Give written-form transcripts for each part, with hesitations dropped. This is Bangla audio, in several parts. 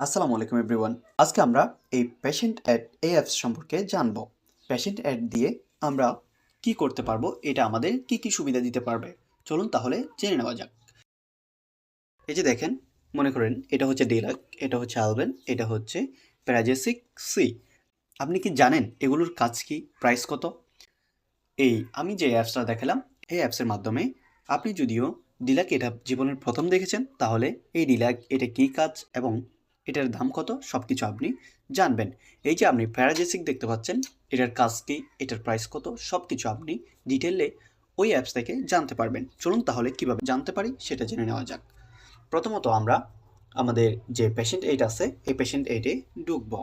আসসালামু আলাইকুম এভরিওয়ান। আজকে আমরা এই পেশেন্ট অ্যাড এই অ্যাপস সম্পর্কে জানব। পেশেন্ট অ্যাড দিয়ে আমরা কি করতে পারবো, এটা আমাদের কি কি সুবিধা দিতে পারবে, চলুন তাহলে জেনে নেওয়া যাক। এই যে দেখেন, মনে করেন এটা হচ্ছে ডিলাক, এটা হচ্ছে আলবেন, এটা হচ্ছে প্যারাজেসিক সি। আপনি কি জানেন এগুলোর কাজ কি, প্রাইস কত? এই আমি যে অ্যাপসটা দেখালাম, এই অ্যাপসের মাধ্যমে আপনি যদিও ডিলাক এটা জীবনের প্রথম দেখেছেন, তাহলে এই ডিলাক এটা কী কাজ এবং এটার দাম কত সব কিছু আপনি জানবেন। এই যে আপনি প্যারাজেসিক দেখতে পাচ্ছেন, এটার কাজ কী, এটার প্রাইস কত, সব কিছু আপনি ডিটেলে ওই অ্যাপস থেকে জানতে পারবেন। চলুন তাহলে কীভাবে জানতে পারি সেটা জেনে নেওয়া যাক। প্রথমত আমরা আমাদের যে পেশেন্ট এইড আছে, এই পেশেন্ট এইডে ঢুকবো।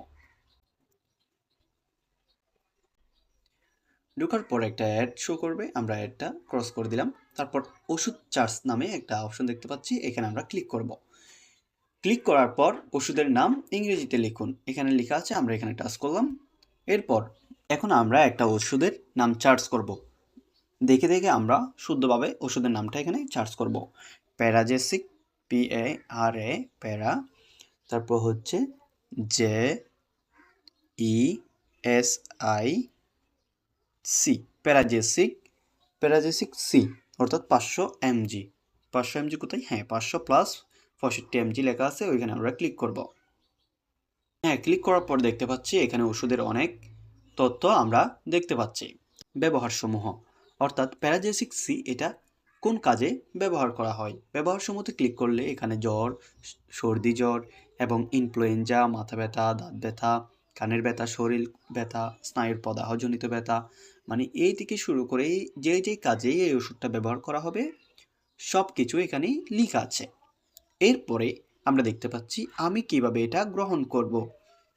ঢোকার পর একটা অ্যাড শো করবে, আমরা অ্যাডটা ক্রস করে দিলাম। তারপর ওষুধ চার্জ নামে একটা অপশন দেখতে পাচ্ছি, এখানে আমরা ক্লিক করব। ক্লিক করার পর ওষুধের নাম ইংরেজিতে লিখুন, এখানে লেখা আছে, আমরা এখানে টাচ করলাম। এরপর এখন আমরা একটা ওষুধের নাম চার্জ করব। দেখে দেখে আমরা শুদ্ধভাবে ওষুধের নামটা এখানে চার্জ করব। প্যারাজেসিক, PARA, প্যারা, তারপর হচ্ছে JESIC, প্যারাজেসিক, প্যারাজেসিক সি, অর্থাৎ 500 mg। 500 mg কোথায়? হ্যাঁ, 500 প্লাস 65 mg লেখা আছে, ওইখানে আমরা ক্লিক করব। হ্যাঁ, ক্লিক করার পর দেখতে পাচ্ছি এখানে ওষুধের অনেক তথ্য আমরা দেখতে পাচ্ছি। ব্যবহারসমূহ, অর্থাৎ প্যারাজেসিক সি এটা কোন কাজে ব্যবহার করা হয়। ব্যবহারসমূহতে ক্লিক করলে এখানে জ্বর, সর্দি জ্বর এবং ইনফ্লুয়েঞ্জা, মাথা ব্যথা, দাঁত ব্যথা, কানের ব্যথা, শরীর ব্যথা, স্নায়ুর প্রদাহজনিত ব্যথা, মানে এই থেকে শুরু করে যে যে কাজে এই ওষুধটা ব্যবহার করা হবে সব কিছু এখানে লেখা আছে। এরপরে আমরা দেখতে পাচ্ছি আমি কিভাবে এটা গ্রহণ করব।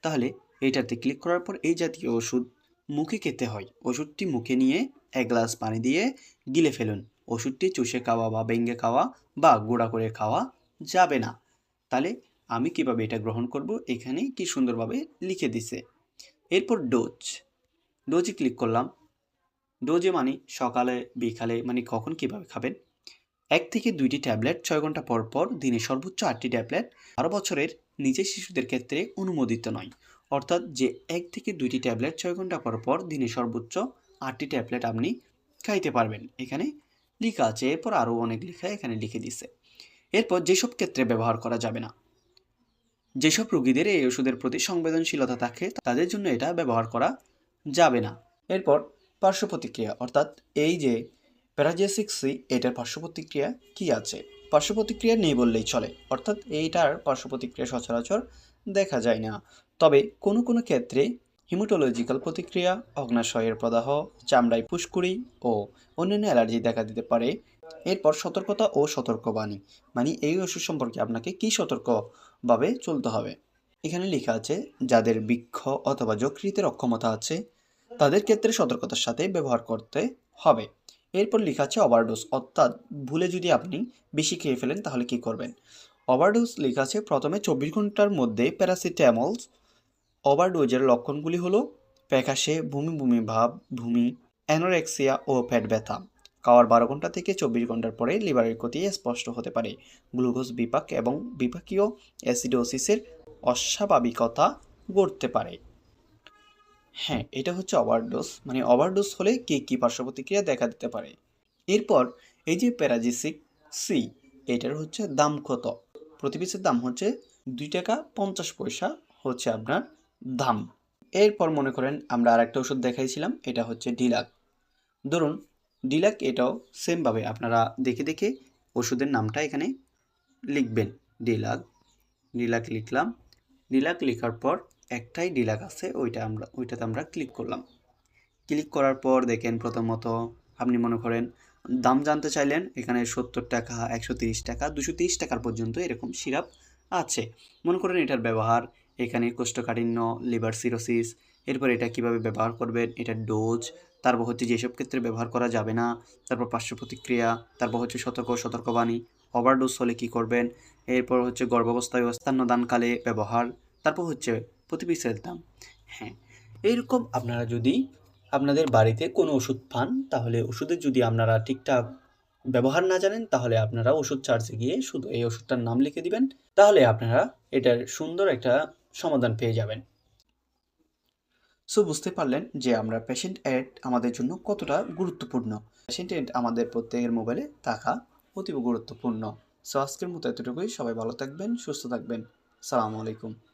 তাহলে এইটাতে ক্লিক করার পর এই জাতীয় ওষুধ মুখে খেতে হয়। ওষুধটি মুখে নিয়ে 1 গ্লাস পানি দিয়ে গিলে ফেলুন। ওষুধটি চুষে খাওয়া বা ভেঙে খাওয়া বা গুঁড়া করে খাওয়া যাবে না। তাহলে আমি কিভাবে এটা গ্রহণ করব, এখানে কি সুন্দরভাবে লিখে দিছে। এরপর ডোজে ক্লিক করলাম। ডোজে মানে সকালে, বিকালে, মানে কখন কিভাবে খাবেন। 1 থেকে 2টি ট্যাবলেট 6 ঘন্টা পর পর, দিনে সর্বোচ্চ 8টি ট্যাবলেট। 12 বছরের নিচের শিশুদের ক্ষেত্রে অনুমোদিত নয়। অর্থাৎ যে 1 থেকে 2টি ট্যাবলেট 6 ঘন্টা পর পর, দিনে সর্বোচ্চ 8টি ট্যাবলেট আপনি খাইতে পারবেন, এখানে লেখা আছে। এরপর আরও অনেক লেখা এখানে লিখে দিছে। এরপর যেসব ক্ষেত্রে ব্যবহার করা যাবে না, যেসব রোগীদের এই ওষুধের প্রতি সংবেদনশীলতা থাকে তাদের জন্য এটা ব্যবহার করা যাবে না। এরপর পার্শ্ব প্রতিক্রিয়া, অর্থাৎ এই যে প্যারাজেসিক সি, এটার পার্শ্ব প্রতিক্রিয়া কি আছে। পার্শ্ব প্রতিক্রিয়া নেই বললেই চলে, অর্থাৎ এইটার পার্শ্ব প্রতিক্রিয়া সচরাচর দেখা যায় না। তবে কোনো কোনো ক্ষেত্রে হিমাটোলজিক্যাল প্রতিক্রিয়া, অগ্নাশয়ের প্রদাহ, চামড়ায় ফুসকুড়ি ও অন্যান্য অ্যালার্জি দেখা দিতে পারে। এরপর সতর্কতা ও সতর্কবাণী, মানে এই ওষুধ সম্পর্কে আপনাকে কী সতর্কভাবে চলতে হবে। এখানে লেখা আছে যাদের বৃক্ষ অথবা যকৃতের অক্ষমতা আছে তাদের ক্ষেত্রে সতর্কতার সাথে ব্যবহার করতে হবে। এরপর লেখা আছে ওভারডোজ, অর্থাৎ ভুলে যদি আপনি বেশি খেয়ে ফেলেন তাহলে কি করবেন। ওভারডোজ লেখা আছে প্রথমে 24 ঘন্টার মধ্যে প্যারাসিটামল। ওভারডোজের লক্ষণগুলি হলো প্যাকাশে, বমি বমি ভাব, বমি, অ্যানোরেক্সিয়া ও পেট ব্যথা। খাওয়ার 12 ঘন্টা থেকে 24 ঘন্টার পরে লিভারের ক্ষতি স্পষ্ট হতে পারে। গ্লুকোজ বিপাক এবং বিপাকীয় অ্যাসিডোসিসের অস্বাভাবিকতা ঘটতে পারে। হ্যাঁ, এটা হচ্ছে ওভারডোজ, মানে ওভারডোজ হলে কী কী পার্শ্ব প্রতিক্রিয়া দেখা দিতে পারে। এরপর এই যে প্যারাজেসিক সি, এটার হচ্ছে দাম কত। প্রতি পিসের দাম হচ্ছে 2 টাকা 50 পয়সা হচ্ছে আপনার দাম। এরপর মনে করেন আমরা আরেকটা ওষুধ দেখাইছিলাম, এটা হচ্ছে ডিলাক। ধরুন ডিলাক, এটাও সেমভাবে আপনারা দেখে দেখে ওষুধের নামটা এখানে লিখবেন। ডিলাক, ডিলাক লিখলাম। ডিলাক লেখার পর একটাই ডিলাক আছে, ওইটাতে আমরা ক্লিক করলাম। ক্লিক করার পর দেখেন প্রথমত আপনি মনে করেন দাম জানতে চাইলেন, এখানে 70 টাকা, 130 টাকা, 230 টাকার পর্যন্ত এরকম সিরাপ আছে। মনে করেন এটার ব্যবহার, এখানে কোষ্ঠকাঠিন্য, লিভার সিরোসিস, এরপর এটা কিভাবে ব্যবহার করবেন, এটার ডোজ, তারপর হচ্ছে যেসব ক্ষেত্রে ব্যবহার করা যাবে না, তারপর পার্শ্ব প্রতিক্রিয়া, তারপর হচ্ছে সতর্কবাণী, ওভারডোজ হলে কী করবেন, এরপর হচ্ছে গর্ভাবস্থায় ও স্তন্যদানকালে ব্যবহার, তারপর হচ্ছে প্রতি পিসের দাম। হ্যাঁ, এইরকম আপনারা যদি আপনাদের বাড়িতে কোনো ওষুধ পান তাহলে ওষুধের যদি আপনারা ঠিকঠাক ব্যবহার না জানেন তাহলে আপনারা ওষুধ চার্জে গিয়ে শুধু এই ওষুধটার নাম লিখে দিবেন, তাহলে আপনারা এটার সুন্দর একটা সমাধান পেয়ে যাবেন। সো বুঝতে পারলেন যে আমরা পেশেন্ট অ্যাড আমাদের জন্য কতটা গুরুত্বপূর্ণ। পেশেন্ট অ্যাড আমাদের প্রত্যেকের মোবাইলে থাকা অতীব গুরুত্বপূর্ণ। সো আজকের মতো এতটুকুই। সবাই ভালো থাকবেন, সুস্থ থাকবেন। সালামু আলাইকুম।